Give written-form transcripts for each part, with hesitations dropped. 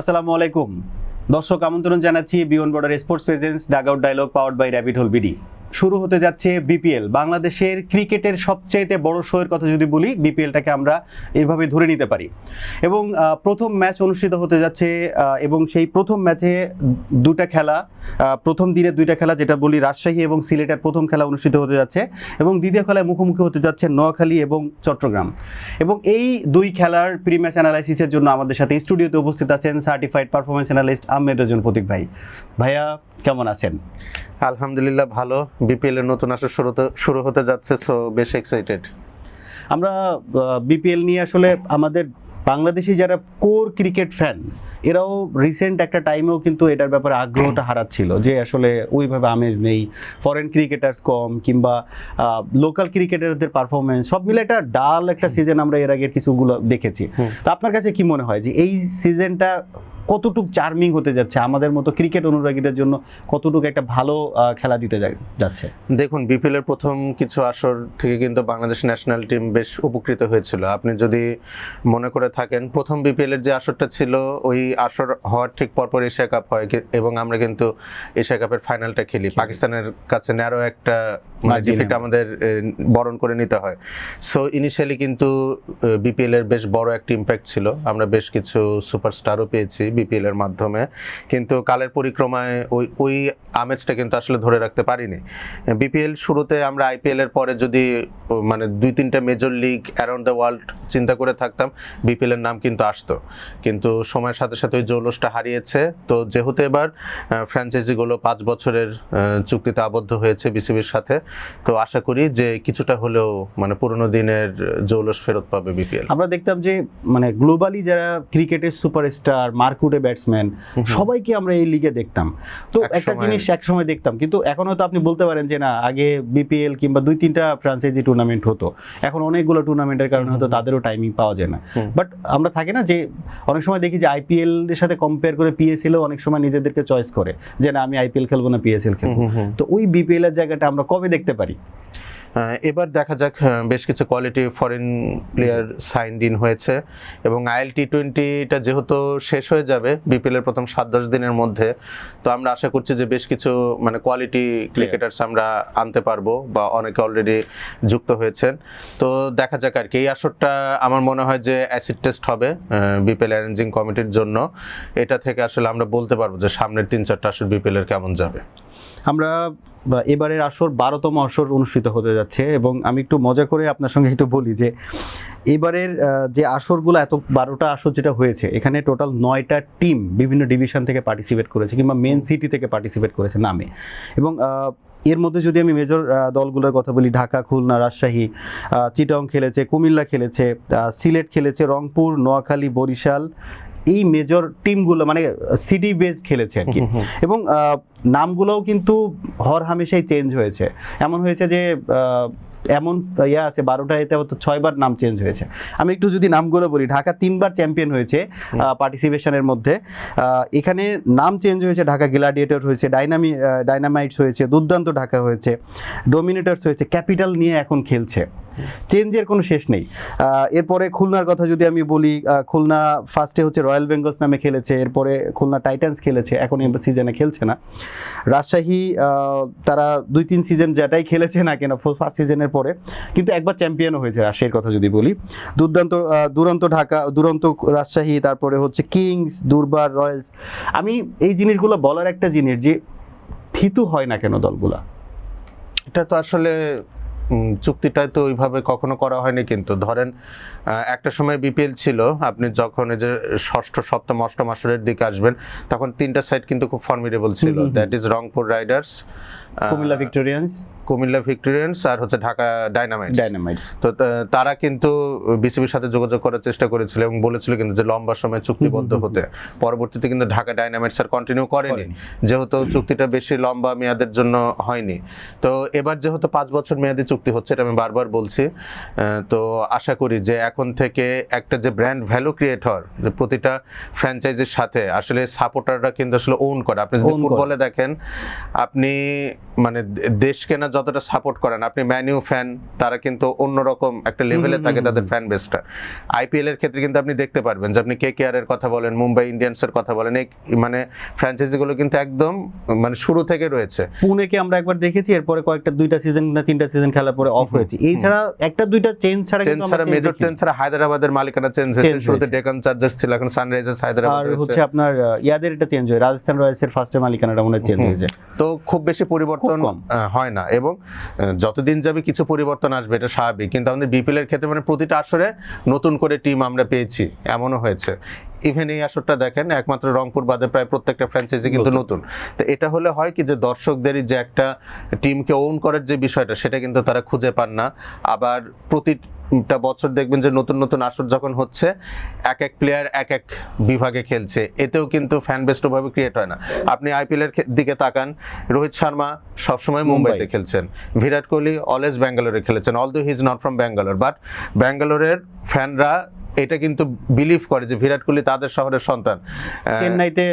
আসসালামু আলাইকুম দর্শক, আমন্ত্রণ জানাচ্ছি beyond border sports presence dugout dialog powered by rabbit hole BD. শুরু হতে যাচ্ছে বিপিএল। বাংলাদেশের ক্রিকেটের সবচাইতে বড় শোয়ের কথা যদি বলি, বিপিএলটাকে আমরা এইভাবে ধরে নিতে পারি। এবং প্রথম ম্যাচ অনুষ্ঠিত হতে যাচ্ছে, এবং সেই প্রথম ম্যাচে দুটা খেলা, প্রথম দিনে দুইটা খেলা, যেটা বলি রাজশাহী এবং সিলেটের প্রথম খেলা অনুষ্ঠিত হতে যাচ্ছে, এবং দ্বিতীয় খেলায় মুখোমুখি হতে যাচ্ছে নোয়াখালী এবং চট্টগ্রাম। এবং এই দুই খেলার প্রি ম্যাচ অ্যানালাইসিসের জন্য আমাদের সাথে স্টুডিওতে উপস্থিত আছেন সার্টিফাইড পারফরমেন্স অ্যানালিস্ট আহমেদ রজন প্রতীক ভাই। ভাইয়া কেমন আছেন? আলহামদুলিল্লাহ ভালো। বিপিএল এর নতুন আসর শুরু হতে যাচ্ছে, সো বেশ এক্সাইটেড। আমরা বিপিএল নিয়ে আসলে আমাদের বাংলাদেশি যারা কোর ক্রিকেট ফ্যান, এরাও রিসেন্ট একটা টাইমেও কিন্তু এটার ব্যাপারে আগ্রহটা হারাচ্ছিল, যে আসলে ওইভাবে আমেজ নেই, ফরেন ক্রিকেটার্স কম, কিংবা লোকাল ক্রিকেটারদের পারফরমেন্স সব মিলে একটা ডাল একটা সিজন আমরা এর আগে কিছুগুলো দেখেছি। তো আপনার কাছে কি মনে হয় যে এই সিজনটা কতটুকু চার্মিং হতে যাচ্ছে, আমাদের মতো ক্রিকেট অনুরাগীদের জন্য কতটুকু একটা ভালো খেলা দিতে যাচ্ছে? দেখুন, বিপিএল এর প্রথম কিছু আসর থেকে কিন্তু বাংলাদেশ ন্যাশনাল টিম বেশ উপকৃত হয়েছিল। আপনি যদি মনে করে থাকেন, প্রথম বিপিএল এর যে আসরটা ছিল, ওই আসর হওয়ার ঠিক পরপর এশিয়া কাপ হয়, এবং আমরা কিন্তু এশিয়া কাপের ফাইনালটা খেলি। পাকিস্তানের কাছে ন্যারো একটা ডিফিট আমাদের বরণ করে নিতে হয়। সো ইনিশিয়ালি কিন্তু বিপিএল এর বেশ বড় একটা ইম্প্যাক্ট ছিল, আমরা বেশ কিছু সুপারস্টারও পেয়েছি বিপিএল এর মাধ্যমে, কিন্তু কালের পরিক্রমায় ওই আমেজটা কিন্তু আসলে ধরে রাখতে পারিনি। বিপিএল শুরুতে আমরা আইপিএল এর পরে যদি মানে 2-3টা major league around the world চিন্তা করে থাকতাম, বিপিএল এর নাম কিন্তু আসতো, কিন্তু সময়ের সাথে সাথে ওই জৌলসটা হারিয়েছে। তো যেহেতু এবার ফ্র্যাঞ্চাইজিগুলো 5 বছরের চুক্তিতে আবদ্ধ হয়েছে বিসিবির সাথে, তো আশা করি যে কিছুটা হলেও মানে পুরনো দিনের জৌলস ফেরত পাবে বিপিএল। আমরা দেখতাম যে মানে গ্লোবালি যারা ক্রিকেটের সুপারস্টার, মার্কুটে ব্যাটসম্যান, সবাইকে আমরা এই লিগে দেখতাম। তো একটা জিনিস একসময় দেখতাম, কিন্তু এখন হয়তো আপনি বলতে পারেন যে না, আগে বিপিএল কিংবা 2-3টা ফ্রাঞ্চাইজি টুর্নামেন্ট হতো, এখন অনেকগুলো টুর্নামেন্টের কারণে হয়তো তাদেরও টাইমিং পাওয়া যায় না। বাট আমরা থাকে না যে অনেক সময় দেখি যে আইপিএল এর সাথে কম্পেয়ার করে পিএসএলও অনেক সময় নিজেদেরকে চয়েস করে যে না, আমি আইপিএল খেলবো না, পিএসএল খেলবো। তো ওই বিপিএল এর জায়গাটা আমরা কবে দেখতে পারি? এবার দেখা যাক। বেশ কিছু quality foreign player signed in হয়েছে, এবং আইএল টি20টা যেহেতু শেষ হয়ে যাবে বিপিএল এর প্রথম 7-10 দিনের মধ্যে, তো আমরা আশা করছি যে বেশ কিছু মানে কোয়ালিটি ক্রিকেটার্স আমরা আনতে পারবো, বা অনেকে অলরেডি যুক্ত হয়েছেন। তো দেখা যাক আর কি। এই আসরটা আমার মনে হয় যে অ্যাসিড টেস্ট হবে বিপিএল অ্যারেঞ্জিং কমিটির জন্য। এটা থেকে আসলে আমরা বলতে পারবো যে সামনের 3-4টা আসর বিপিএল এর কেমন যাবে। আমরা এবারের আসর 12তম আসর অনুষ্ঠিত হতে যাচ্ছে, এবং আমি একটু মজা করে আপনার সঙ্গে একটু বলি যে এবারের যে আসরগুলো, এত 12টা আসর যেটা হয়েছে, এখানে টোটাল 9টা টিম বিভিন্ন ডিভিশন থেকে পার্টিসিপেট করেছে, কিংবা মেন সিটি থেকে পার্টিসিপেট করেছে নামে। এবং এর মধ্যে যদি আমি মেজর দলগুলোর কথা বলি, ঢাকা, খুলনা, রাজশাহী, চিটাগং খেলেছে, কুমিল্লা খেলেছে, সিলেট খেলেছে, রংপুর, নোয়াখালী, বরিশাল, এই মেজর টিমগুলো মানে সিটি বেসড খেলেছে আর কি। এবং নামগুলোও কিন্তু হর হামেশাই চেঞ্জ হয়েছে। এমন হয়েছে যে এমন আছে 12টা এতে হয়তো 6 বার নাম চেঞ্জ হয়েছে। আমি একটু যদি নামগুলো বলি, ঢাকা 3 বার চ্যাম্পিয়ন হয়েছে পার্টিসিপেশনের মধ্যে। এখানে নাম চেঞ্জ হয়েছে, ঢাকা গ্ল্যাডিয়েটর হয়েছে, ডাইনামাইটস হয়েছে, দুর্দান্ত ঢাকা হয়েছে, ডোমিনেটরস হয়েছে, ক্যাপিটাল নিয়ে এখন খেলছে। চেঞ্জের কোনো শেষ নেই। এরপরে খুলনার কথা যদি আমি বলি, খুলনা ফার্স্টে হচ্ছে রয়্যাল বেঙ্গলস নামে খেলেছে, এরপরে খুলনা টাইটান্স খেলেছে, এখন এই সিজনে খেলছে না। রাজশাহী তারা 2-3 সিজন যেটাই খেলেছে না কেন ফার্স্ট সিজনের পরে, কিন্তু একবার চ্যাম্পিয়নও হয়েছে রাজশাহীর কথা যদি বলি। দুরন্ত ঢাকা, দুরন্ত রাজশাহী, তারপরে হচ্ছে কিংস, দুর্বার, রয়্যালস। আমি এই জিনিসগুলো বলার একটা জিনিস যে থিতু হয় না কেন দলগুলা? এটা তো আসলে চুক্তিটাই তো ওইভাবে কখনো করা হয়নি। কিন্তু ধরেন একটা সময় বিপিএল ছিল, আপনি যখন এই যে ষষ্ঠ, সপ্তম, অষ্টম আসরের দিকে আসবেন, তখন 3টা সাইড কিন্তু খুব ফর্মিডেবল ছিল। That is Rangpur Riders, Comilla Victorians, আর হচ্ছে ঢাকা ডাইনামাইটস। তো তারা কিন্তু বিসিবির সাথে যোগাযোগ করার চেষ্টা করেছিল এবং বলেছিল কিন্তু যে লম্বা সময় চুক্তিবদ্ধ হতে। পরবর্তীতে কিন্তু ঢাকা ডাইনামাইটস আর কন্টিনিউ করেনি, যেহেতু চুক্তিটা বেশি লম্বা মেয়াদের জন্য হয়নি। তো এবার যেহেতু 5 বছর মেয়াদি চুক্তি হচ্ছে, এটা আমি বারবার বলছি, তো আশা করি যে এখন থেকে একটা যে ব্র্যান্ড ভ্যালু ক্রিয়েট হওয়ার, যে প্রতিটা ফ্র্যাঞ্চাইজির সাথে আসলে সাপোর্টাররা কিন্তু আসলে ওন করে। আপনি যদি ফুটবলে দেখেন, আপনি মানে দেশ কেনা যতটা সাপোর্ট করেন, আপনি ম্যানইউ ফ্যান, তারা কিন্তু অন্যরকম একটা লেভেলে থাকে তাদের ফ্যান বেসটা। আইপিএল এর ক্ষেত্রে কিন্তু আপনি দেখতে পারবেন যে আপনি কেকেআর এর কথা বলেন, মুম্বাই ইন্ডিয়ান্সের কথা বলেন, এই মানে ফ্র্যাঞ্চাইজিগুলো কিন্তু একদম মানে শুরু থেকে রয়েছে। পুনেকে আমরা একবার দেখেছি, এরপরে কয়েকটা 2টা সিজন না 3টা সিজন খেলার পরে অফ হয়েছে। এই ছাড়া একটা 2টা চেঞ্জ ছাড়া চেঞ্জ ছাড়া, মেজর চেঞ্জ ছাড়া হায়দ্রাবাদের মালিকানা চেঞ্জ হয়েছে। শুরুতে ডেকান চার্জার্স ছিল, এখন সানরাইজার্স হায়দ্রাবাদ আর হয়েছে। হচ্ছে আপনার ইয়াদের এটা চেঞ্জ হয়, রাজস্থান রয়্যালসের ফার্স্টে মালিকানাটা মনে চেঞ্জ হয়েছে। তো খুব বেশি পরিবর্তন হয় না, এবং যতদিন যাবে কিছু পরিবর্তন আসবে, এটা স্বাভাবিক। কিন্তু আমাদের বিপিএল এর ক্ষেত্রে মানে প্রতিটা আসরে নতুন করে টিম আমরা পেয়েছি, এমনও হয়েছে। ইভেন এই আসরটা দেখেন, একমাত্র রংপুর বাদে প্রায় প্রত্যেকটা ফ্র্যাঞ্চাইজি কিন্তু নতুন। তো এটা হলে হয় কি যে দর্শকদেরই যে একটা টিমকে ওন করার যে বিষয়টা, সেটা কিন্তু তারা খুঁজে পান না। আবার প্রতিটা বছর দেখবেন যে নতুন নতুন আসর যখন হচ্ছে, এক এক প্লেয়ার এক এক বিভাগে খেলছে, এতেও কিন্তু ফ্যান বেস ওভাবে ক্রিয়েট হয় না। আপনি আইপিএল এর দিকে তাকান, রোহিত শর্মা সবসময় মুম্বাইতে খেলছেন, বিরাট কোহলি অলওয়েজ ব্যাঙ্গালোরে খেলেছেন, although he is not from Bangalore, but ব্যাঙ্গালোরের ফ্যানরা এটা কিন্তু বিলিভ করে যে বিরাট কোহলি তাদের শহরের সন্তান। চেন্নাইতে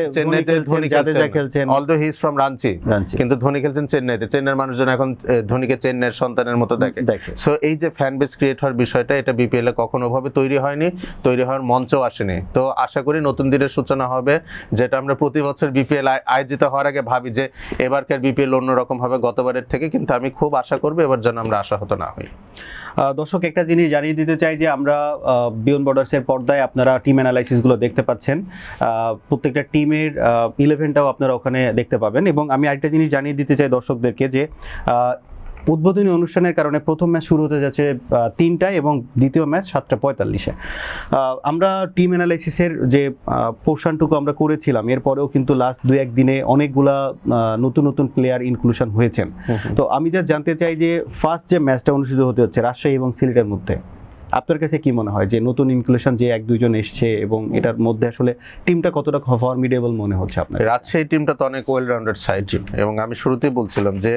ধোনি খেলছেন, although he is from Ranchi, কিন্তু ধোনি খেলছেন চেন্নাইতে। চেন্নাইয়ের মানুষজন এখন ধোনিকে চেন্নাইয়ের সন্তানের মতো দেখে। সো এই যে ফ্যান বেস ক্রিয়েট হওয়ার বিষয়টা, এটা বিপিএল এ কখনো ভাবে তৈরি হয়নি, তৈরি হওয়ার মঞ্চও আসেনি। তো আশা করি নতুন দিনের সূচনা হবে, যেটা আমরা প্রতি বছর বিপিএল আয়োজিত হওয়ার আগে ভাবি যে এবারকার বিপিএল অন্যরকম হবে গতবারের থেকে, কিন্তু আমি খুব আশা করবো এবার যেন আমরা আশাহত না হই। দর্শক, একটা জিনিস জানিয়ে দিতে চাই যে আমরা বিয়ন্ড বর্ডার্সের পর্দায় আপনারা টিম অ্যানালাইসিসগুলো দেখতে পাচ্ছেন, প্রত্যেকটা টিমের 11টাও আপনারা ওখানে দেখতে পাবেন। এবং আমি আরেকটা জিনিস জানিয়ে দিতে চাই দর্শকদেরকে যে উদ্বোধনী অনুষ্ঠানের কারণে প্রথম ম্যাচ শুরু হতে যাচ্ছে 3টায় এবং দ্বিতীয় ম্যাচ 7:45-এ। আমরা টিম অ্যানালাইসিসের যে পোর্শনটুকু আমরা করেছিলাম, এরপরেও কিন্তু লাস্ট 2-1 দিনে অনেকগুলা নতুন নতুন প্লেয়ার ইনক্লুশন হয়েছেন। তো আমি যা জানতে চাই যে ফার্স্ট যে ম্যাচটা অনুষ্ঠিত হতে হচ্ছে রাজশাহী এবং সিলেটের মধ্যে, আপনার কাছে কি মনে হয় যে নতুন ইনক্লুশন যে 1-2 জন এসছে এবং এটার মধ্যে আসলে টিমটা কতটা ফর্মিডেবল মনে হচ্ছে আপনার? রাজশাহী টিমটা তো অনেক ওয়েল রাউন্ডেড সাইড, এবং আমি শুরুতেই বলছিলাম যে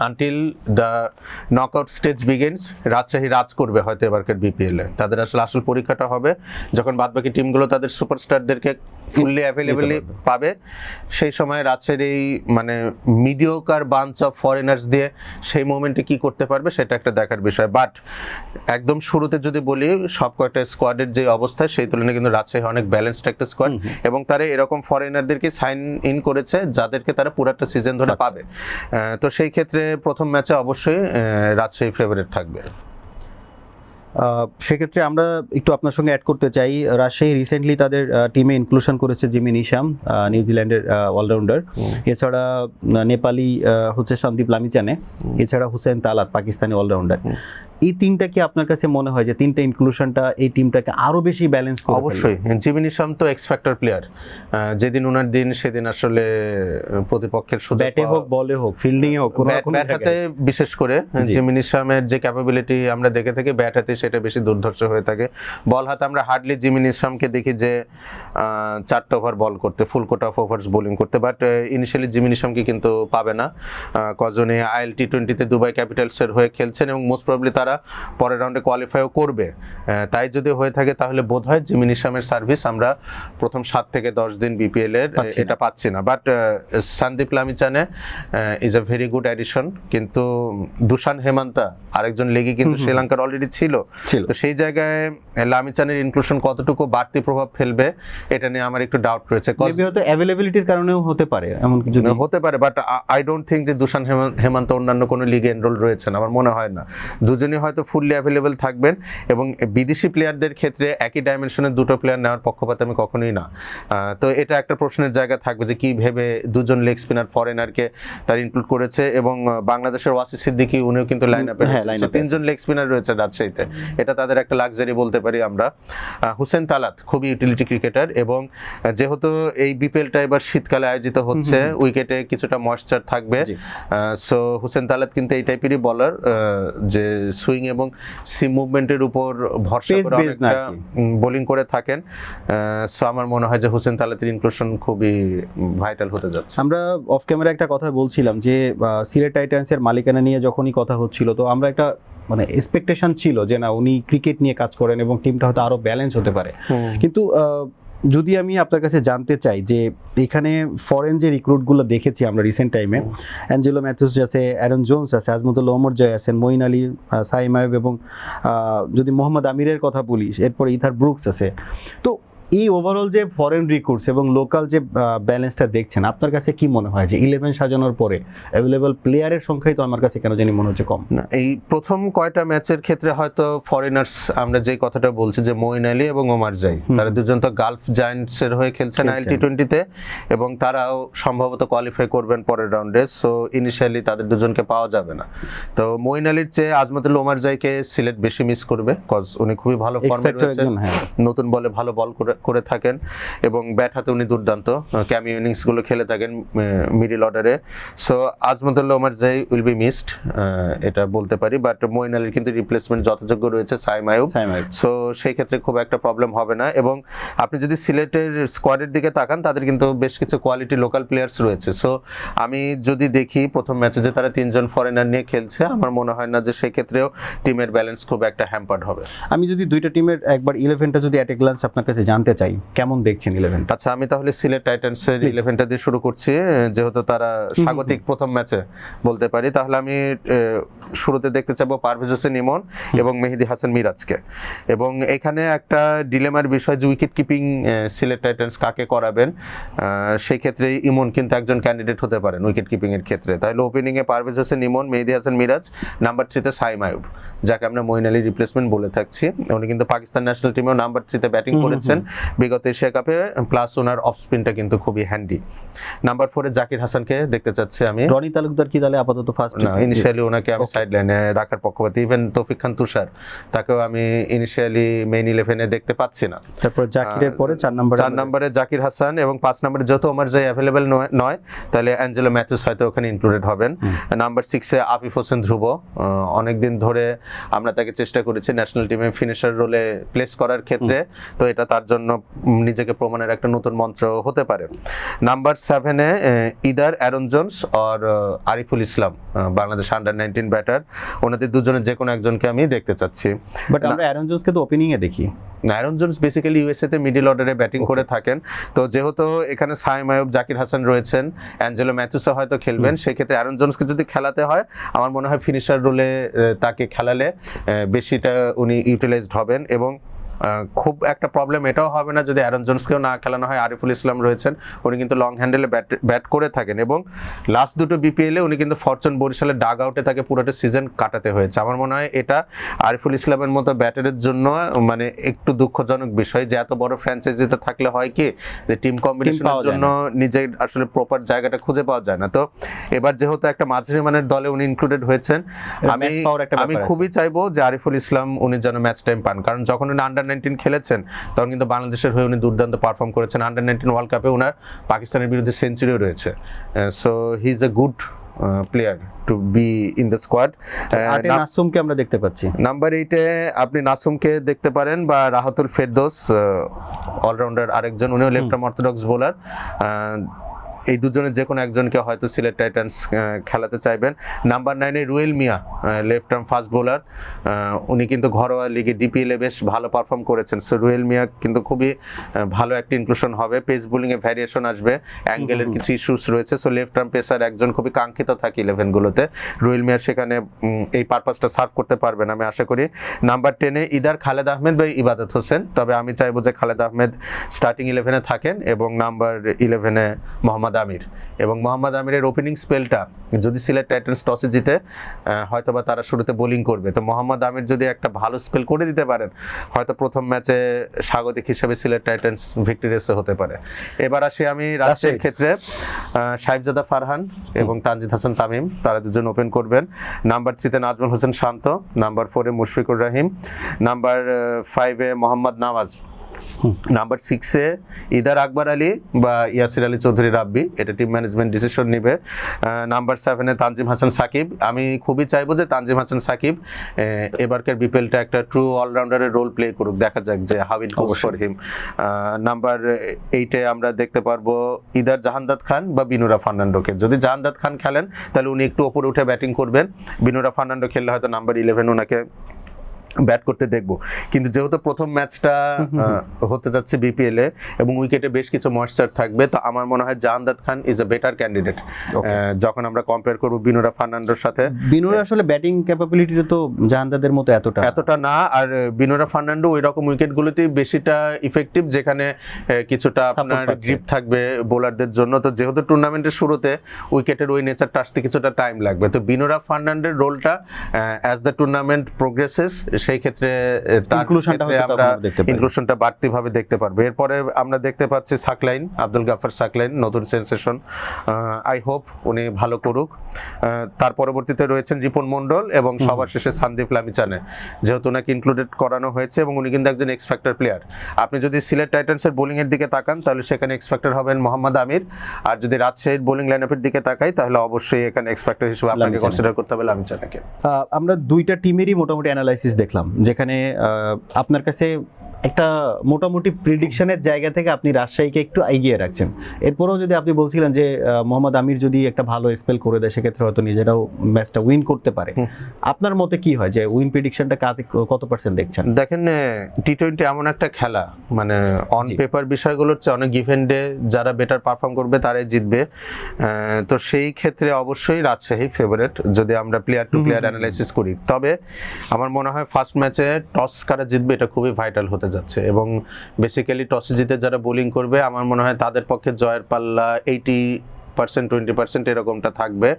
until the knockout stage begins, Rajshahi রাজ করবে হয়তো এবারকার বিপিএল এ। তাদের আসলে আসল পরীক্ষাটা হবে যখন বাদবাকি টিমগুলো তাদের সুপারস্টারদেরকে ফুললি অ্যাভেলেবলি পাবে। সেই সময় রাজশাহীর এই মানে মিডিওকার বাঞ্চ অফ ফরেনার্স দিয়ে সেই মোমেন্টে কি করতে পারবে, সেটা একটা দেখার বিষয়। বাট একদম শুরুতে যদি বলি, সব কয়টা স্কোয়াডের যে অবস্থা, সেই তুলনায় কিন্তু রাজশাহী অনেক ব্যালেন্সড একটা স্কোয়াড, এবং তারা এরকম ফরেনারদেরকে সাইন ইন করেছে যাদেরকে তারা পুরোটা সিজন ধরে পাবে। তো সেই ক্ষেত্রে প্রথম ম্যাচে অবশ্যই রাজশাহী ফেভারিট থাকবে। সেক্ষেত্রে আমরা একটু আপনার সঙ্গে অ্যাড করতে চাই, রাজশাহী রিসেন্টলি তাদের টিমে ইনক্লুশন করেছে জিমি নিশাম, নিউজিল্যান্ডের অলরাউন্ডার, এছাড়া নেপালি হচ্ছে সন্দীপ লামিচানে, এছাড়া হুসেন তালাত পাকিস্তানি অলরাউন্ডার। এই তিনটা কি আপনার কাছে মনে হয় যে তিনটা ইনক্লুশনটা এই টিমটাকে আরো বেশি ব্যালেন্স করে? অবশ্যই, জিমি নিশাম তো এক্স ফ্যাক্টর প্লেয়ার। যেদিন ওনার দিন, সেদিন আসলে প্রতিপক্ষের সুযোগ, ব্যাটে হোক বলে হোক ফিল্ডিং এ হোক, ব্যাট হাতে বিশেষ করে জিমি নিশামের যে ক্যাপাবিলিটি আমরা দেখে থাকি, ব্যাট হাতে সেটা বেশি দুর্ধর্ষ হয়ে থাকে। বল হাতে আমরা হার্ডলি জিমি নিশামকে দেখি যে 4টা ওভার বল করতে, ফুল কোট অফ ওভার্স বোলিং করতে। বাট ইনিশিয়ালি জিমি নিশামকে কিন্তু পাবে না, কজনে আইএল টি20তে দুবাই ক্যাপিটালসের হয়ে খেলছেন, এবং মোস্ট প্রবাবলি তারা পরের রাউন্ডে কোয়ালিফাইও করবে। তাই যদি হয়ে থাকে তাহলে বোধহয় জিমি নিশামের সার্ভিস আমরা প্রথম 7 থেকে 10 দিন বিপিএল এর এটা পাচ্ছি না। But Sandeep Lamichhane is a very good addition. কিন্তু দুশান হেমান্তা আরেকজন লেগি কিন্তু শ্রীলঙ্কার অলরেডি ছিল, তো সেই জায়গায় লামিচানের ইনক্লুশন কতটুকু বাড়তি প্রভাব ফেলবে, এটা নিয়ে আমার একটু ডাউট রয়েছে। হয়তো অ্যাভেলেবিলিটির কারণেও হতে পারে, এমন কিছু হতে পারে। বাট আই ডোন্ট থিঙ্ক যে দুশান হেমান্ত অন্যান্য কোনো লিগে এনরোল রয়েছেন, আমার মনে হয় না। দুজনই হয়তো ফুললি অ্যাভেলেবল থাকবেন, এবং বিদেশি প্লেয়ারদের ক্ষেত্রে একই ডাইমেনশনের দুটো প্লেয়ার নেওয়ার পক্ষপাত আমি কখনোই না। তো এটা একটা প্রশ্নের জায়গা থাকবে যে কি ভেবে দুজন লেগ স্পিনার ফরেনারকে তার ইনক্লুড করেছে, এবং বাংলাদেশের ওয়াসি সিদ্দিকী উনিও কিন্তু লাইন আপে, 3জন লেগ স্পিনার রয়েছে রাজশাহীতে, এটা তাদের একটা লাক্সারি বলতে পারি আমরা। হুসেন তালাত খুবই ইউটিলিটি ক্রিকেটার, এবং যেহেতু এই বিপিএলটা এবার শীতকালে আয়োজিত হচ্ছে, উইকেটে কিছুটা ময়েশ্চার থাকবে। সো হুসেন তালাত কিন্তু এই টাইপেরই বলার, যে সুইং এবং সিম মুভমেন্টের উপর ভরসা করে অনেকটা বোলিং করে থাকেন। সো আমার মনে হয় যে হুসেন তালাতের ইনক্লুশন খুবই ভাইটাল হতে যাচ্ছে। আমরা অফ ক্যামেরা একটা কথা বলছিলাম যে সিলেট টাইটান্সের মালিকানা নিয়ে যখনই কথা হচ্ছিল, তো আমরা একটা মানে এক্সপেকটেশন ছিল যে না, উনি ক্রিকেট নিয়ে কাজ করেন এবং টিমটা হয়তো আরো ব্যালেন্স হতে পারে। কিন্তু যদি আমি আপনার কাছে জানতে চাই যে এখানে ফরেন যে রিক্রুটগুলো দেখেছি আমরা রিসেন্ট টাইমে, অ্যাঞ্জেলো ম্যাথিউস আছে, অ্যারন জোন্স আছে, আজমতুল্লাহ ওমর জয় আছেন, মঈন আলী, সাইম আয়ুব এবং যদি মোহাম্মদ আমিরের কথা বলি, এরপরে ইথার ব্রুকস আছে। তো এই ওভারঅল যে ফরেন রিক্রুটস এবং লোকাল যে ব্যালেন্সটা দেখছেন, আপনার কাছে কি মনে হয় যে 11 সাজানোর পরে অ্যাভেলেবল প্লেয়ারের সংখ্যাই তো আমার কাছে কেন জানি মনে হচ্ছে কম? না, এই প্রথম কয়টা ম্যাচের ক্ষেত্রে হয়তো ফরেনার্স আমরা যেই কথাটা বলছি যে মঈন আলী এবং ওমর জাই, তারা দুজন তো গালফ জায়ান্টসের হয়ে খেলছেন IL-T20-তে এবং তারাও সম্ভবত কোয়ালিফাই করবেন পরের রাউন্ডে। সো ইনিশিয়ালি তাদের দুজনকে পাওয়া যাবে না। তো মঈন আলীর চেয়ে আজমতুল্লাহ ওমর জাইকে সিলেট বেশি মিস করবে, কজ উনি খুবই ভালো ফর্মে রয়েছেন, নতুন বলে ভালো বল করে থাকেন এবং ব্যাট হাতে উনি দুর্দান্ত, ক্যামিও ইনিংস গুলো খেলে থাকেন মিডল অর্ডারে। সো আজমতুল্লাহ ওমর জাই উইল বি মিসড, এটা বলতে পারি। বাট মঈন আলীর কিন্তু রিপ্লেসমেন্ট যথাযোগ্য রয়েছে, সাইম আয়ুব। সো সেই ক্ষেত্রে খুব একটা প্রবলেম হবে না। এবং আপনি যদি সিলেটের স্কোয়াডের দিকে তাকান, তাদের কিন্তু বেশ কিছু কোয়ালিটি লোকাল প্লেয়ার্স রয়েছে। সো আমি যদি দেখি প্রথম ম্যাচে যে তারা 3 জন ফরেনার নিয়ে খেলছে, আমার মনে হয় না যে সেই ক্ষেত্রেও টিমের ব্যালেন্স খুব একটা হ্যাম্পার্ড হবে। আমি যদি দুইটা টিমের একবার 11টা যদি অ্যাট এ গ্লান্স আপনার কাছে জানতে চাই, কেমন দেখছেন 11টা? আচ্ছা, আমি তাহলে সিলেট টাইটান্সের 11টা দিয়ে শুরু করছি, যেহেতু তারা স্বাগতিক প্রথম ম্যাচে বলতে পারি। তাহলে আমি শুরুতে দেখতে চাবো পারভেজ হোসেন ইমন এবং মেহেদী হাসান মিরাজকে। এবং এখানে একটা ডিলেমার বিষয় যে উইকেট কিপিং সিলেট টাইটান্স কাকে করাবেন, সেই ক্ষেত্রে ইমন কিন্তু একজন ক্যান্ডিডেট হতে পারেন উইকেট কিপিং এর ক্ষেত্রে। তাহলে ওপেনিংয়ে পারভেজ হোসেন ইমন, মেহেদী হাসান মিরাজ, নাম্বার 3-তে সাইম আয়ুব, যাকে আমরা মঈন আলী রিপ্লেসমেন্ট বলে থাকছি। উনি কিন্তু পাকিস্তান ন্যাশনাল টিমেও নাম্বার 3-তে ব্যাটিং করেছেন বিগত এশিয়া কাপে, প্লাস ওনার অফ স্পিনটা কিন্তু খুবই হ্যান্ডি। নাম্বার 4-এ জাকির হাসানকে দেখতে চাচ্ছি আমি। রনি তালুকদার কি তাহলে আপাতত ফার্স্ট? না, ইনিশিয়ালি ওনাকে আমি সাইড লাইনে রাখার পক্ষপাতী। ইভেন তৌফিক খান তুষার, তাকেও আমি ইনিশিয়ালি মেইন 11-এ দেখতে পাচ্ছি না। তারপর জাকিরের পরে 4 নম্বরে জাকির হাসান এবং 5 নম্বরে যত ওমর জাই অ্যাভেলেবেল নয়, তাহলে অ্যাঞ্জেলো ম্যাথিউস হয়তো ওখানে ইনক্লুডেড হবেন। নাম্বার 6-এ আফিফ হোসেন ধ্রুব, অনেকদিন ধরে আমরা তাকে চেষ্টা করেছি ন্যাশনাল টিমে ফিনিশার রোলে প্লেস করার ক্ষেত্রে, তো এটা তার জন্য নিজেকে প্রমাণের একটা নতুন মঞ্চ হতে পারে। নাম্বার 7-এ ইদার অ্যারন জোন্স আর আরিফুল ইসলাম, বাংলাদেশ আন্ডার-19 ব্যাটার, ওনাদের দুজনের যে কোনো একজনকে আমি দেখতে চাচ্ছি। বাট আমরা অ্যারন জোন্সকে তো ওপেনিং এ দেখি। অ্যারন জোন্স বেসিক্যালি ইউএসএ তে মিডল অর্ডারে ব্যাটিং করে থাকেন। তো যেহেতু এখানে সাইম আয়ুব, জাকির হাসান রয়েছেন, অ্যাঞ্জেলো ম্যাথিউসও হয়তো খেলবেন, সেক্ষেত্রে অ্যারন জোন্সকে যদি খেলাতে হয়, আমার মনে হয় ফিনিশার রোলে তাকে খেলালে বেশিটা উনি ইউটিলাইজড হবেন। এবং খুব একটা প্রবলেম এটাও হবে না যদি অ্যারন জোন্সকেও না খেলানো হয়। আরিফুল ইসলাম রয়েছেন, উনি কিন্তু লং হ্যান্ডেলে ব্যাট করে থাকেন এবং লাস্ট দুটো বিপিএলে উনি কিন্তু ফরচুন বরিশালের ডাগ আউটে তাকে পুরোটা সিজন কাটাতে হয়েছে। আমার মনে হয় এটা আরিফুল ইসলামের মতো ব্যাটারের জন্য মানে একটু দুঃখজনক বিষয় যে এত বড় ফ্র্যাঞ্চাইজিতে থাকলে হয় কি যে টিম কম্বিনেশনের জন্য নিজের আসলে প্রপার জায়গাটা খুঁজে পাওয়া যায় না। তো এবার যেহেতু একটা মাঝারি মানের দলে উনি ইনক্লুডেড হয়েছেন, আমি খুবই চাইবো যে আরিফুল ইসলাম উনি যেন ম্যাচ টাইম পান, কারণ যখন উনি আন্ডার-19 খেলেছেন তখন কিন্তু বাংলাদেশের হয়ে উনি দুর্দান্ত পারফর্ম করেছেন। আন্ডার-19 ওয়ার্ল্ড কাপে ওনার পাকিস্তানের বিরুদ্ধে সেঞ্চুরিও রয়েছে। So he is a good player to be in the squad. নাসুমকে আমরা দেখতে পাচ্ছি। নাম্বার 8-এ আপনি নাসুমকে দেখতে পারেন, বা রাহাতুল ফেরদৌস, অলরাউন্ডার আরেকজন, উনিও লেফট আর্ম অর্থোডক্স বোলার। এই দুজনের যে কোনো একজনকে হয়তো সিলেট টাইটান্স খেলাতে চাইবেন। নাম্বার 9-এ রুয়েল মিয়া, লেফট আর্ম ফাস্ট বোলার, উনি কিন্তু ঘরোয়া লিগে ডিপিএলে বেশ ভালো পারফর্ম করেছেন। সো রুয়েল মিয়া কিন্তু খুবই ভালো একটা ইনক্লুশন হবে। পেস বোলিংয়ে ভ্যারিয়েশন আসবে, অ্যাঙ্গেলের কিছু ইস্যুস রয়েছে। সো লেফট আর্ম পেসার একজন খুবই কাঙ্ক্ষিত থাকে 11গুলোতে। রুয়েল মিয়া সেখানে এই পারপাসটা সার্ভ করতে পারবেন আমি আশা করি। নাম্বার 10-এ ইদার খালেদ আহমেদ বা ইবাদত হোসেন, তবে আমি চাইবো যে খালেদ আহমেদ স্টার্টিং 11-এ থাকেন এবং নাম্বার 11-এ মোহাম্মদ আমির। এবং মোহাম্মদ আমিরের ওপেনিং স্পেলটা যদি সিলেট টাইটান্স টসে জিতে হয়তোবা তারা শুরুতে বোলিং করবে, তো মোহাম্মদ আমির যদি একটা ভালো স্পেল করে দিতে পারেন, হয়তো প্রথম ম্যাচে স্বাগতিক হিসেবে সিলেট টাইটান্স ভিক্টোরিয়াসও হতে পারে। এবার আসি আমি রাজশাহীর ক্ষেত্রে, সাহেবজাদা ফারহান এবং তানজিদ হাসান তামিম, তারা দুজন ওপেন করবেন। নাম্বার 3-তে নাজমুল হোসেন শান্ত, নাম্বার 4-এ মুশফিকুর রহিম, নাম্বার 5-এ মোহাম্মদ নওয়াজ, নাম্বার 6-এ ইদার আকবর আলী বা ইয়াসির আলী চৌধুরী রাব্বি, এটা টিম ম্যানেজমেন্ট ডিসিশন নেবে। নাম্বার 7-এ তানজিম হাসান সাকিব, আমি খুবই চাইবো যে তানজিম হাসান সাকিব এবারকার বিপিএলটা একটা ট্রু অলরাউন্ডারের রোল প্লে করুক, দেখা যাক যে how it goes for him. Number 8-এ আমরা দেখতে পারবো ইদার জাহানদাদ খান বা বিনুরা ফার্নান্ডোকে। যদি জাহানদাদ খান খেলেন তাহলে উনি একটু ওপরে উঠে ব্যাটিং করবেন, বিনুরা ফার্নান্ডো খেললে হয়তো নাম্বার 11 ওনাকে ব্যাট করতে দেখব। কিন্তু যেহেতু প্রথম ম্যাচটা হতে যাচ্ছে বিপিএল এ এবং উইকেটে বেশ কিছু ময়েশ্চার থাকবে, তো আমার মনে হয় জাহানদাদ খান ইজ এ বেটার ক্যান্ডিডেট যখন আমরা কম্পেয়ার করব বিনুরা ফার্নান্ডোর সাথে। বিনুরা আসলে ব্যাটিং ক্যাপাবিলিটিতে তো জাহানদাদের মতো এতটা না, আর বিনুরা ফার্নান্ডো ওই রকম উইকেটগুলোতেই বেশিটা ইফেক্টিভ, যেখানে কিছুটা আপনার গ্রিপ থাকবে বোলারদের জন্য। তো যেহেতু টুর্নামেন্টের শুরুতে উইকেটের ওই নেচারটা আসতে কিছুটা টাইম লাগবে, তো বিনুরা ফার্নান্ডের রোলটা অ্যাজ দ্য টুর্নামেন্ট প্রোগ্রেসেস সেই ক্ষেত্রে তার ক্ষেত্রে আমরা ইনক্লুশনটা বাড়তিভাবে দেখতে পারবো। এরপরে আমরা দেখতে পাচ্ছি সাকলাইন, আব্দুল গাফার সাকলাইন, নতুন সেন্সেশন। আই হোপ উনি ভালো করুক। তার পরবর্তীতে রয়েছেন রিপন মন্ডল এবং সবার শেষে সন্দীপ লামিচানে, যেহেতু ওনাকে ইনক্লুডেড করানো হয়েছে এবং উনি কিন্তু একজন এক্স ফ্যাক্টর প্লেয়ার। আপনি যদি সিলেট টাইটান্সের বোলিং এর দিকে তাকান তাহলে সেখানে এক্স ফ্যাক্টর হবেন মোহাম্মদ আমির, আর যদি রাজশাহীর বোলিং লাইনআপের দিকে তাকাই তাহলে অবশ্যই এখানে এক্স ফ্যাক্টর হিসেবে আপনাকে কনসিডার করতে হবে লামিচানাকে। আমরা দুইটা টিমেরই মোটামুটি অ্যানালাইসিস দেখলাম, যেখানে আপনার কাছে একটা মোটামুটি প্রিডিকশনের জায়গা থেকে আপনি রাজশাহীকে একটু এগিয়ে রাখছেন। এরপরেও যদি আপনি বলছিলেন যে মোহাম্মদ আমির যদি একটা ভালো স্পেল করে দেয় সেক্ষেত্রে হয়তো নিজেরাও ম্যাচটা উইন করতে পারে, আপনার মতে কি হয় যে উইন প্রিডিকশনটা কত পার্সেন্ট দেখছেন? দেখেন, টি-20 এমন একটা খেলা, মানে অন পেপার বিষয়গুলোর চেয়ে অনেক গিভেন ডে যারা বেটার পারফর্ম করবে তারাই জিতবে। তো সেই ক্ষেত্রে অবশ্যই রাজশাহী ফেভারিট যদি আমরা প্লেয়ার টু প্লেয়ার অ্যানালাইসিস করি। তবে আমার মনে হয় ফার্স্ট ম্যাচে টস কারা জিতবে এটা খুবই ভাইটাল হতে যাচ্ছে, এবং বেসিক্যালি টসে জিতে যারা বোলিং করবে আমার মনে হয় তাদের পক্ষে জয়ের পাল্লা 80%-20% এরকমটা থাকবে।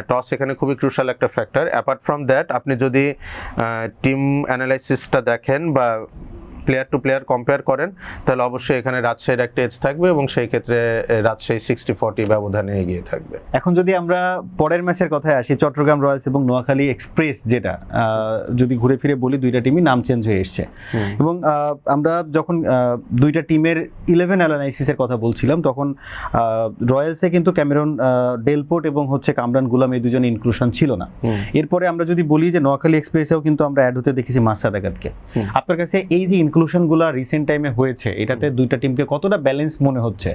টস এখানে খুবই ক্রুশাল একটা ফ্যাক্টর। অ্যাপার্ট ফ্রম দ্যাট আপনি যদি টিম অ্যানালাইসিসটা দেখেন বা প্লেয়ার টু প্লেয়ার কম্পেয়ার করেন তাহলে অবশ্যই এখানে রাজশাহীর একটা এজ থাকবে এবং সেই ক্ষেত্রে রাজশাহী 60-40 ব্যবধানে এগিয়ে থাকবে। এখন যদি আমরা পরের ম্যাচের কথায় আসি, চট্টগ্রাম রয়্যালস এবং নোয়াখালী এক্সপ্রেস, যেটা যদি ঘুরে ফিরে বলি দুইটা টিমই নাম চেঞ্জ হয়ে এসছে, এবং আমরা যখন দুইটা টিমের 11 অ্যানালাইসিসের কথা বলছিলাম তখন রয়্যালসে কিন্তু ক্যামেরন ডেলপোর্ট এবং হচ্ছে কামরান গুলাম এই দুজন ইনক্লুশন ছিল না। এরপরে আমরা যদি বলি যে নোয়াখালী এক্সপ্রেসেও কিন্তু আমরা অ্যাড হতে দেখেছি মাসুদ আগাদকে। আপনার কাছে এই যে ইনক্লুশনগুলো রিসেন্ট টাইমে হয়েছে এটাতে দুইটা টিমকে কতটা ব্যালেন্স মনে হচ্ছে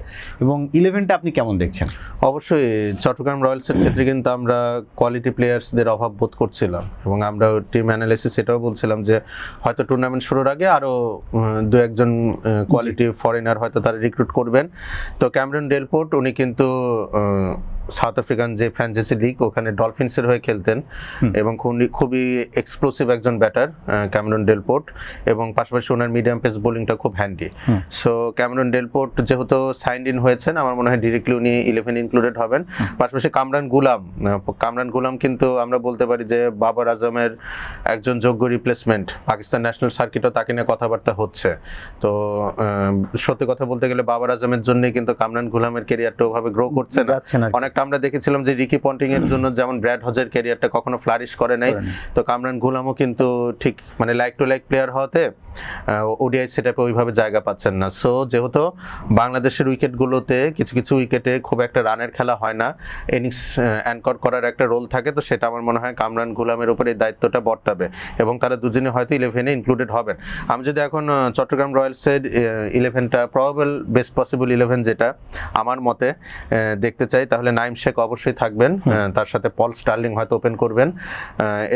এবং 11টা আপনি কেমন দেখছেন? অবশ্যই চট্টগ্রাম রয়্যালসের ক্ষেত্রে কিন্তু আমরা কোয়ালিটি প্লেয়ার্সদের অভাব বোধ করছিলাম এবং আমরা টিম অ্যানালাইসিস এটাও বলছিলাম যে হয়তো টুর্নামেন্ট শুরুর আগে আরও দু একজন কোয়ালিটি ফরেনার হয়তো তারা রিক্রুট করবেন। তো ক্যামেরন ডেলপোর্ট উনি কিন্তু সাউথ আফ্রিকান যে ফ্র্যাঞ্চাইজি লিগ ওখানে ডলফিন্সের হয়ে খেলতেন এবং খুবই এক্সপ্লোসিভ একজন ব্যাটার ক্যামেরন ডেলপোর্ট, এবং পাশাপাশি ওনার মিডিয়াম পেস বোলিংটা খুব হ্যান্ডি। সো ক্যামেরন ডেলপোর্ট যেহেতু সাইন্ড ইন হয়েছেন আমার মনে হয় ডিরেক্টলি উনি 11 ইনক্লুডেড হবেন। পাশাপাশি কামরান গুলাম কিন্তু আমরা বলতে পারি যে বাবর আজমের একজন যোগ্য রিপ্লেসমেন্ট। পাকিস্তান ন্যাশনাল সার্কিটও তাকে নিয়ে কথাবার্তা হচ্ছে। তো সত্যি কথা বলতে গেলে বাবর আজমের জন্যই কিন্তু কামরান গুলামের ক্যারিয়ারটা ওভাবে গ্রো করছে না। অনেকটা আমরা দেখেছিলাম যে রিকি পন্টিং এর জন্য যেমন ব্র্যাড হজের ক্যারিয়ারটা কখনো ফ্লারিশ করে নাই, তো কামরান গুলামও কিন্তু ঠিক মানে লাইক টু লাইক প্লেয়ার হতে ওডিআই সেটআপে ওইভাবে জায়গা পাচ্ছেন না। সো যেহেতু বাংলাদেশের উইকেটগুলোতে কিছু কিছু উইকেটে খুব একটা রানের খেলা হয় না, ইনিংস অ্যাঙ্কর করার একটা রোল থাকে, তো সেটা আমার মনে হয় কামরান গুলামের উপরে এই দায়িত্বটা বর্তাবে এবং তারা দুজনে হয়তো 11-এ ইনক্লুডেড হবেন। আমি যদি এখন চট্টগ্রাম রয়্যালসের 11টা প্রবাবল বেস্ট পসিবল 11 যেটা আমার মতে দেখতে চাই তাহলে নাইম শেখ অবশ্যই থাকবেন, তার সাথে পল স্টার্লিং হয়তো ওপেন করবেন।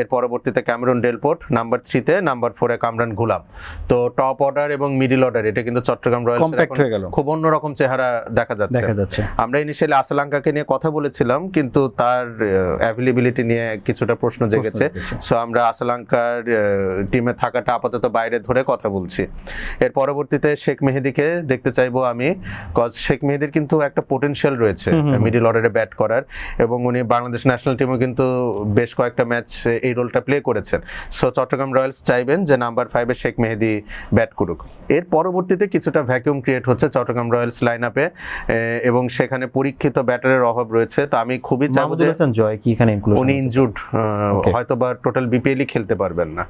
এর পরবর্তীতে ক্যামেরন ডেলপোর্ট, নাম্বার 3-তে, নাম্বার 4-এ কামরান গুলাম। তো টপ অর্ডার এবং মিডল অর্ডার এটা কিন্তু চট্টগ্রাম রয়্যালসের খুব অন্যরকম চেহারা দেখা যাচ্ছে। আমরা ইনিশিয়ালি আসলাঙ্কাকে নিয়ে কথা বলেছিলাম কিন্তু তার অ্যাভেলেবিলিটি নিয়ে কিছুটা প্রশ্ন জেগেছে। সো আমরা আসলাঙ্কার টিমে থাকাটা আপাতত বাইরে ধরে কথা বলছি। এর পরবর্তীতে শেখ মেহেদীকে দেখতে চাইবো আমি, কজ শেখ মেহেদীর কিন্তু একটা পোটেনশিয়াল রয়েছে মিডল অর্ডারে ব্যাট করার, এবং উনি বাংলাদেশ ন্যাশনাল টিমেও কিন্তু বেশ কয়েকটা ম্যাচ এই রোলটা প্লে করেছেন। সো চট্টগ্রাম রয়্যালস চাইবেন যে নাম্বার 5-এ শেখ মেহেদী ব্যাট করুক। এর পরবর্তীতে কিছুটা ভ্যাকুয়াম ক্রিয়েট হচ্ছে চট্টগ্রাম রয়্যালস লাইন আপে এবং সেখানে পরীক্ষিত ব্যাটারের অভাব রয়েছে। তো আমি খুবই চাইবো যে উনি ইনজুর্ড, হয়তো বা টোটাল বিপিএলই খেলতে পারবেন না,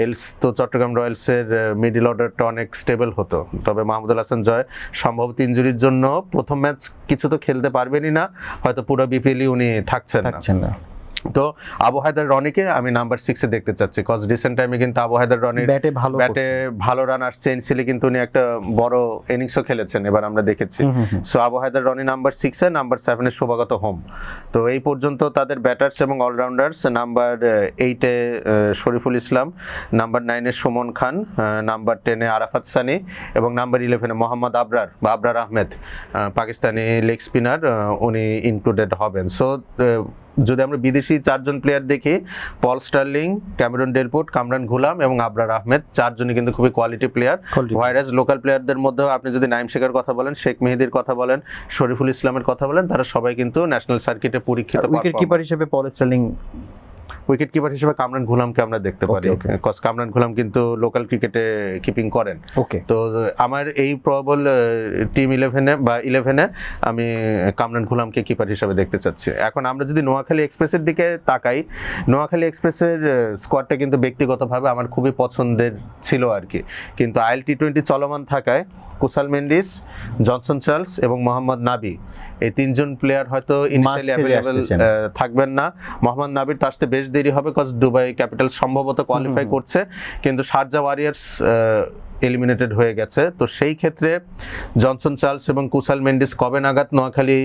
এলস তো চট্টগ্রাম রয়্যালসের মিডল অর্ডারটা অনেক স্টেবল হতো। তবে মাহমুদুল হাসান জয় সম্ভবত ইনজুরির জন্য প্রথম ম্যাচ কিছু তো খেলতে পারবেনই না, হয়তো পুরো বিপিএলই উনি থাকছেন না। তো আবু হায়দার রনিকে আমি নাম্বার 6-এ দেখতে চাচ্ছি, কজ রিসেন্ট টাইমে কিন্তু আবু হায়দার রনির ব্যাটে ভালো রান আসছে, এনসিএলে কিন্তু উনি একটা বড় ইনিংসও খেলেছেন এবার আমরা দেখেছি। সো আবু হায়দার রনি নাম্বার 6-এ, নাম্বার 7-এ শুভাগত হোম। তো এই পর্যন্ত তাদের ব্যাটার্স এবং অলরাউন্ডার্স, নাম্বার 8-এ শরীফুল ইসলাম, নাম্বার 9-এ সুমন খান, নাম্বার 10-এ আরাফাত সানি এবং নাম্বার 11-এ মোহাম্মদ আবরার বা আবরার আহমেদ, পাকিস্তানি লেগ স্পিনার, উনি ইনক্লুডেড হবেন। সো যদি আমরা বিদেশি 4জন প্লেয়ার দেখি, Paul Stirling, Cameron Delport, Kamran Ghulam এবং আবরার আহমেদ, 4জনই কিন্তু খুবই কোয়ালিটি প্লেয়ার। হোয়াইরাজ লোকাল প্লেয়ারদের মধ্যেও আপনি যদি নাইম শেখার কথা বলেন, শেখ মেহেদির কথা বলেন, শরীফুল ইসলামের কথা বলেন, তারা সবাই কিন্তু ন্যাশনাল সার্কিটে পরীক্ষিত। উইকেট কিপার হিসেবে পল স্টার্লিং, উইকেট কিপার হিসেবে কামরান গুলামকে আমরা দেখতে পারি, কজ কামরান গুলাম কিন্তু লোকাল ক্রিকেটে কিপিং করেন। ওকে, তো আমার এই প্রবল টিম 11-এ আমি কামরান গুলামকে কিপার হিসেবে দেখতে চাচ্ছি। এখন আমরা যদি নোয়াখালী এক্সপ্রেসের দিকে তাকাই, নোয়াখালী এক্সপ্রেসের স্কোয়াডটা কিন্তু ব্যক্তিগতভাবে আমার খুবই পছন্দের ছিল আর কি, কিন্তু আইএল টি20 চলমান থাকায় কুসাল মেন্ডিস, জনসন চার্লস এবং মোহাম্মদ নাবি, এই 3জন প্লেয়ার হয়তো ইনিশিয়ালি অ্যাভেলেবল থাকবেন না। মোহাম্মদ নাবির তো আসতে বেশ দেরি হবে, কজ দুবাই ক্যাপিটাল সম্ভবত কোয়ালিফাই করছে, কিন্তু শারজা ওয়ারিয়ার্স এলিমিনেটেড হয়ে গেছে। তো সেই ক্ষেত্রে জনসন চার্লস এবং কুসাল মেন্ডিস কবে নাগাদ নোয়াখালী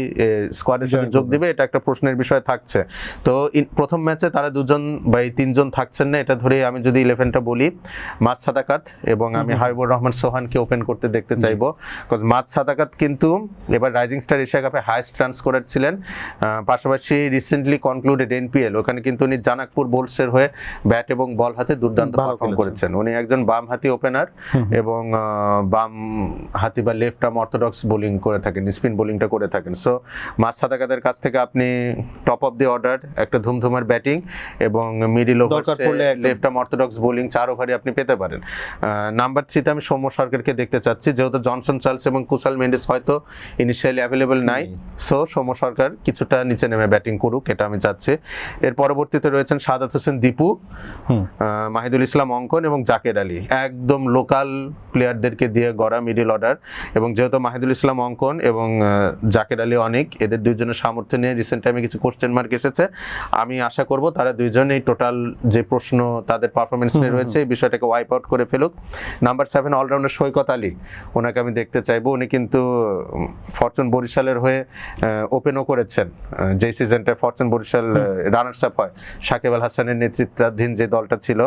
স্কোয়াডের সাথে যোগ দিবে, এটা একটা প্রশ্নের বিষয় থাকছে। তো প্রথম ম্যাচে তারা 2জন বা 3জন থাকছেন না, এটা ধরে আমি যদি 11টা বলি, মাজ সাদাকাত এবং আমি হাবিবুর রহমান সোহানকে ওপেন করতে দেখতে চাইবো, কজ মাজ সাদাকাত কিন্তু এবার রাইজিং স্টার এশিয়া কাপে হাইয়েস্ট রান স্কোরার ছিলেন, পাশাপাশি রিসেন্টলি কনক্লুডেড এনপিএল, ওখানে কিন্তু উনি জানাকপুর বোলসের হয়ে ব্যাট এবং বল হাতে দুর্দান্ত পারফর্ম করেছেন। উনি একজন বাম হাতি ওপেনার এবং বাম হাতি বা লেফট আর্ম অর্থোডক্স বোলিং করে থাকেন, স্পিন বোলিংটা করে থাকেন। সো মাজ সাদাকাতের কাছ থেকে আপনি টপ অফ দি অর্ডার একটা ধুমধুমার ব্যাটিং এবং মিডিল ওভার্সে লেফট আর্ম অর্থোডক্স বোলিং 4 ওভারে আপনি পেতে পারেন। নাম্বার 3-তে আমি সৌম্য সরকারকে দেখতে চাচ্ছি, যেহেতু জনসন চার্লস এবং কুসাল মেন্ডিস হয়তো ইনিশিয়ালি অ্যাভেলেবল নাই, সো সৌম্য সরকার কিছুটা নিচে নেমে ব্যাটিং করুক, এটা আমি চাচ্ছি। এর পরবর্তীতে রয়েছেন সাদাত হোসেন দীপু, মাহিদুল ইসলাম অঙ্কন এবং জাকের আলী, একদম লোকাল প্লেয়ারদেরকে দিয়ে গড়া মিডল অর্ডার। এবং যেহেতু মাহিদুল ইসলাম অঙ্কন এবং জাকের আলী অনেক, এদের 2জনের সামর্থ্য নিয়ে রিসেন্ট টাইমে কিছু কোশ্চেন মার্ক এসেছে, আমি আশা করব তারা 2জন এই টোটাল যে প্রশ্ন তাদের পারফরমেন্স নিয়ে রয়েছে এই বিষয়টাকে ওয়াইপ আউট করে ফেলুক। নাম্বার 7 অলরাউন্ডার সৈকত আলী, ওনাকে আমি দেখতে চাইবো, উনি কিন্তু ফরচুন বরিশালের হয়ে ওপেনও করেছেন, যে সিজনটা ফরচুন বরিশাল রানার্স আপ হয় সাকিব আল হাসানের নেতৃত্বাধীন যে দলটা ছিল।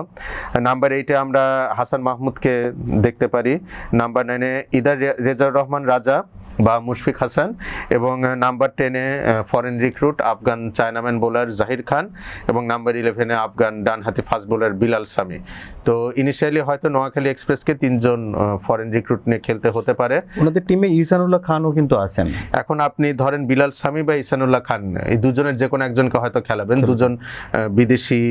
নাম্বার 8-এ আমরা হাসান মাহমুদকে দেখতে পারি, নাম্বার 9-এ ইদার রেজাউর রহমান রাজা বা মুশফিক হাসান এবং নাম্বার 10-এ foreign recruit Afghan chinaman bowler Zahir Khan এবং নাম্বার 11-এ আফগান ডানহাতি ফাস্ট বোলার বিলাল সামি। তো ইনিশিয়ালি হয়তো নোয়াখালী এক্সপ্রেসকে 3জন ফরেন রিক্রুট নিয়ে খেলতে হতে পারে। ওনাদের টিমে ইহসানুল্লাহ খানও কিন্তু আছেন। এখন আপনি ধরেন বিলাল সামি বা ইহসানুল্লাহ খান, এই 2জনের যে কোনো একজনকে হয়তো খেলাবেন, 2জন বিদেশি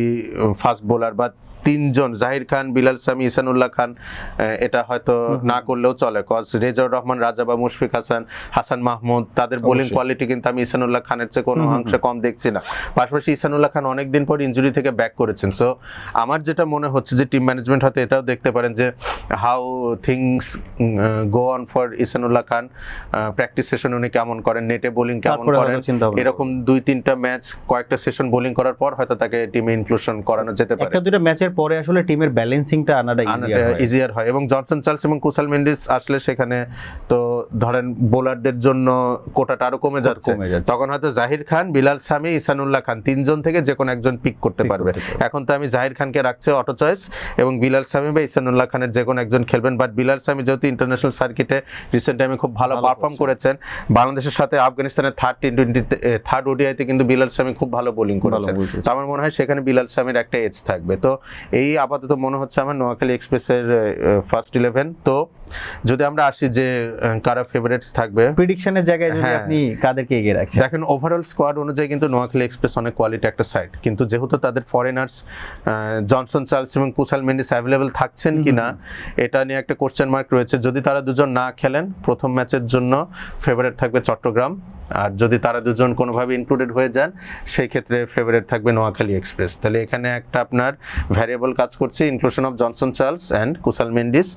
ফাস্ট বোলার বা 3জন জাহির খান, বিলাল সামি, ইহসানুল্লাহ খান, এটা হয়তো না করলেও চলে, কজ রেজাউর রহমান রাজা বা মুশফিক হাসান, হাসান মাহমুদ, তাদের বোলিং কোয়ালিটি কিন্তু আমি ইহসানুল্লাহ খানের চেয়ে কোনো অংশে কম দেখছি না। পাশাপাশি ইহসানুল্লাহ খান অনেকদিন পর ইনজুরি থেকে ব্যাক করেছেন। সো আমার যেটা মনে হচ্ছে যে টিম ম্যানেজমেন্ট হয়তো এটাও দেখতে পারেন যে how things go on for Ihsanullah Khan, practice session উনি কেমন করেন, নেটে বোলিং কেমন করেন, এরকম 2-3টা ম্যাচ কয়েকটা সেশন বোলিং করার পর হয়তো তাকে টিমে ইনক্লুশন করানো যেতে পারে। একটা 2টা ম্যাচের পরে আসলে টিমের ব্যালেন্সিংটা আনাটা ইজিয়ার হয়। এবং জনসন চার্লস এবং কুসাল মেন্ডিস আসলে সেখানে তো ধরেন বোলারদের জন্য কোটাটা আরো কমে যাচ্ছে, তখন হয়তো জাহির খান, বিলাল সামি, ইহসানুল্লাহ খান 3জন থেকে যে কোনো একজন পিক করতে পারবে। এখন তো আমি জাহির খানকে রাখছি অটো চয়েস এবং বিলাল সামি বা ইহসানুল্লাহ খানের যে কোনো একজন খেলবেন, বাট বিলাল সামি যেহেতু ইন্টারন্যাশনাল সার্কিটে রিসেন্ট টাইমে খুব ভালো পারফর্ম করেছেন, বাংলাদেশের সাথে আফগানিস্তানের থার্ড ওডিআইতে কিন্তু বিলাল সামি খুব ভালো বোলিং করেছেন, তো আমার মনে হয় সেখানে বিলাল সামির একটা এজ থাকবে। তো এই আপাতত মনে হচ্ছে আমার নোয়াখালী এক্সপ্রেসের ফার্স্ট 11। তো যদি আমরা আসি যে কারা ফেভারিটস থাকবে প্রেডিকশনের জায়গায়, যদি আপনি কাদেরকে এগিয়ে রাখছেন? দেখেন ওভারঅল স্কোয়াড অনুযায়ী কিন্তু নোয়াখালী এক্সপ্রেস অনেক কোয়ালিটি একটা সাইড, কিন্তু যেহেতু তাদের ফরেনার্স জনসন চার্লস এবং কুসাল মেন্ডিস অ্যাভেলেবল থাকছেন কিনা এটা নিয়ে একটা কোশ্চেন মার্ক রয়েছে। যদি তারা 2জন না খেলেন, প্রথম ম্যাচের জন্য ফেভারিট থাকবে চট্টগ্রাম, আর যদি তারা 2জন কোনোভাবে ইনক্লুডেড হয়ে যান সেই ক্ষেত্রে ফেভারিট থাকবে নোয়াখালী এক্সপ্রেস। তাহলে এখানে একটা আপনার ভ্যারিয়েবল কাজ করছে, inclusion of Johnson Charles and Kusal Mendis.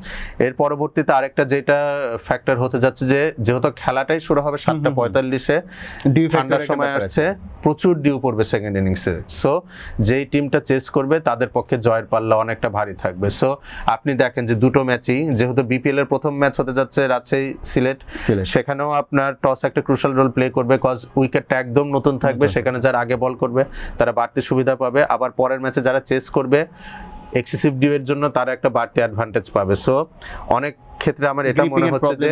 এর পরবর্তীতে পরবর্তীতে আরেকটা যেটা ফ্যাক্টর হতে যাচ্ছে যে যেহেতু খেলাটাই শুরু হবে 7:45-এ, ডিউ ঠান্ডার সময় আসছে, প্রচুর ডিউ পড়বে সেকেন্ড ইনিংসে। সো যেই টিমটা চেস করবে তাদের পক্ষে জয়ের পাল্লা অনেকটা ভারী থাকবে। সো আপনি দেখেন যে দুটো ম্যাচই, যেহেতু বিপিএল এর প্রথম ম্যাচ হতে যাচ্ছে রাজশাহী সিলেট, সেখানেও আপনার টস একটা ক্রুশাল রোল প্লে করবে, কজ উইকেটটা একদম নতুন থাকবে, সেখানে যারা আগে বল করবে তারা বাড়তি সুবিধা পাবে, আবার পরের ম্যাচে যারা চেস করবে এক্সেসিভ ডিউ এর জন্য তারা একটা বাড়তি অ্যাডভান্টেজ পাবে। সো অনেক ক্ষেত্রে আমার এটা মনে হচ্ছে যে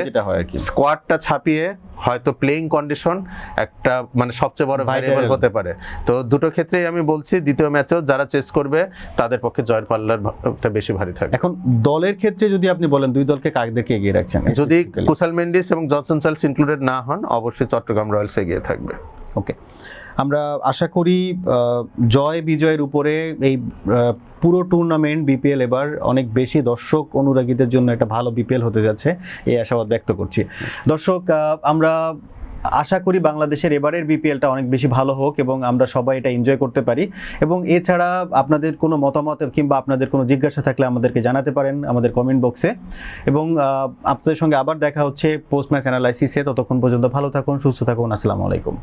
স্কোয়াডটা ছাপিয়ে হয়তো প্লেইং কন্ডিশন একটা মানে সবচেয়ে বড় ভ্যারিয়েবল হতে পারে। তো দুটো ক্ষেত্রেই আমি বলছি দ্বিতীয় ম্যাচেও যারা চেস করবে তাদের পক্ষে জয়ের পাল্লাটা বেশি ভারী থাকবে। এখন দলের ক্ষেত্রে যদি আপনি বলেন দুই দলকে কাদেরকে এগিয়ে রাখছেন? যদি কুশাল মেন্ডিস এবং জনসন চার্লস ইনক্লুডেড না হন, অবশ্যই চট্টগ্রাম রয়্যালস এগিয়ে থাকবে। ওকে, আমরা আশা করি জয় বিজয়ের উপরে এই পুরো টুর্নামেন্ট বিপিএল এবার অনেক বেশি দর্শক অনুরাগীদের জন্য একটা ভালো বিপিএল হতে যাচ্ছে, এই আশাবাদ ব্যক্ত করছি। দর্শক, আমরা আশা করি বাংলাদেশের এবারের বিপিএলটা অনেক বেশি ভালো হোক এবং আমরা সবাই এটা এনজয় করতে পারি। এবং এছাড়া আপনাদের কোনো মতামত কিংবা আপনাদের কোনো জিজ্ঞাসা থাকলে আমাদেরকে জানাতে পারেন আমাদের কমেন্ট বক্সে। এবং আপনাদের সঙ্গে আবার দেখা হচ্ছে পোস্ট ম্যাচ অ্যানালাইসিসে। ততক্ষণ পর্যন্ত ভালো থাকুন, সুস্থ থাকুন। আসসালামু আলাইকুম।